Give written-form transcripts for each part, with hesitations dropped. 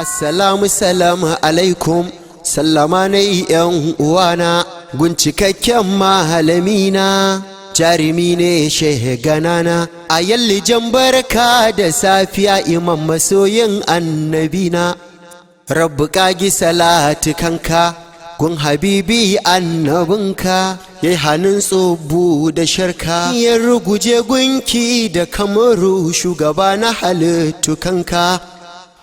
Assalamu salamu alaikum, sallama na yan uwana, gun cikakken mahalamina, jarumi ne shehe ganana, a yalli jan barka da safiya imam masoyin annabina, rabbu kagi salatu kanka, gun habibi annabinka, yayi hannun tsubu da sharka, ya ruguje gunki da kamaru shugaba na halittu kanka.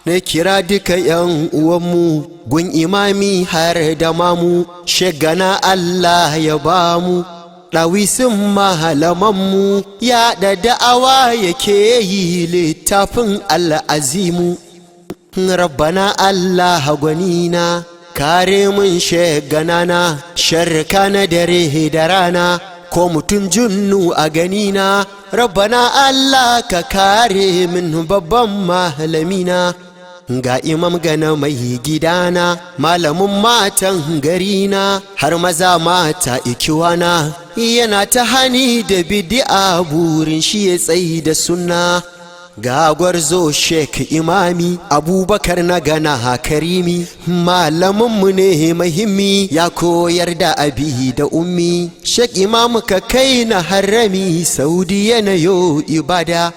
Na kira duka yan uwanmu gun imami har da mamu, shegana Allah ya bamu ɗawisun mahalamanmu, ya da da'awa yake yi littafin al'azimu. Rabbana Allah gwanina, kare mun sheganana, sharka na dare da rana, ko mutum junnu a ganina. Rabbana Allah ka kare min babban mahalamina, ga imam gana mai gidana, malamin matan garina, har maza mata ikiwana, yana ta hani da bid'a burin shi ya tsayi da sunna. Ga gwarzo Sheikh Imami Abubakar na gana karimi, malaminmu ne muhimmi, ya koyar da abi da ummi. Sheikh Imam ka kai na harami Saudiya na yo ibada,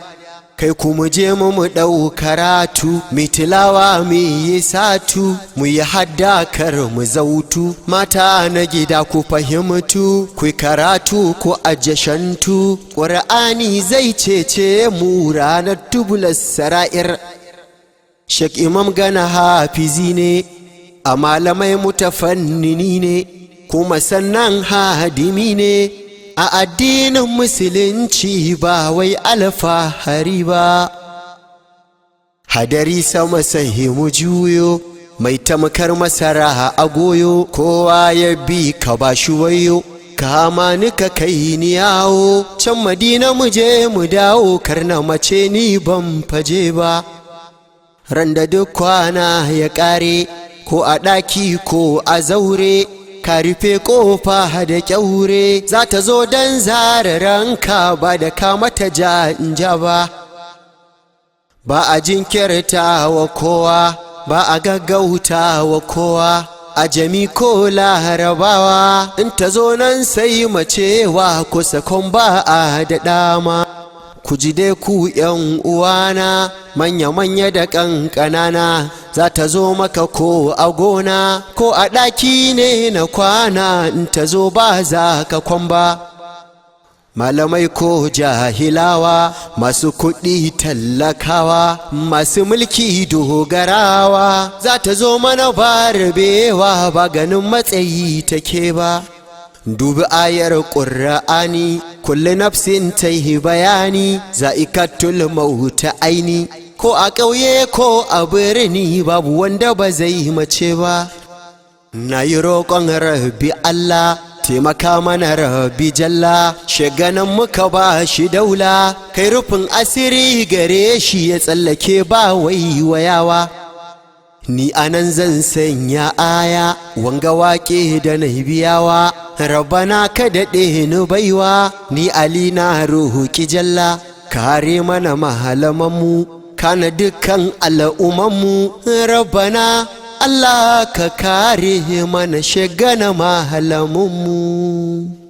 kai kuma je mu ɗau karatu, mu tilawa mu yi satu, mu yi hadda kar mu zautu. Mata na gida ku fahimtu, ku karatu ku ajashantu, ƙur'ani zai cece mu ranar tubular sara'ir. Sheikh Imam gana hafizi ne, a malamai mutafannini ne, kuma sannan hadimi ne a addinin musulunci, ba wai alfahari ba. Hadari sama sai mu juyo, mai tamkar masara a goyo, kowa ya bi ka ba shi wayo, kama ni ka kai ni yawo, can Madina mu je mu dawo, karna mace ni ban faje ba. Randa duk kwana ya ƙare, ko a ɗaki ko a zaure, ka rufe ƙofa da ƙyaure, za ta zo don zara ranka, ba da ka mata ja ba. Ba a jinkirta wa kowa, ba a gaggauta wa kowa, a jami ko larabawa, in ta zo nan sai macewa, kusa kon ba a da dama. Ku ji dai ku yan uwana, manya-manya da ƙanƙanana, za ta zo maka ko a gona, ko a ɗaki ne na kwana, in ta zo ba za ka kwan ba. Malamai ko jahilawa, masu kuɗi tallakawa, masu mulki dogarawa, za ta zo mana ba rabewa, ba ganin matsayi take ba. Dubi ayar ƙur'ani, kulli nafsin ta yi bayani, za'ikatul mauta aini, ko a ƙauye ko a birni, babu wanda ba zai mace ba. Na yi roƙon rabbi Allah, taimaka mana rabbi jalla, shaganan muka ba shi daula, kai rufin asiri gare shi ya tsallake ba waiwayawa. Ni anan zan sanya aya, wanga waƙe da na biyawa, Rabbana ka daɗe ni baiwa, ni Ali na roƙi jalla, kare mana mahalamanmu, kana dukkan al'ummanmu. Rabbana Allah ka kare mana shagana mahalamanmu.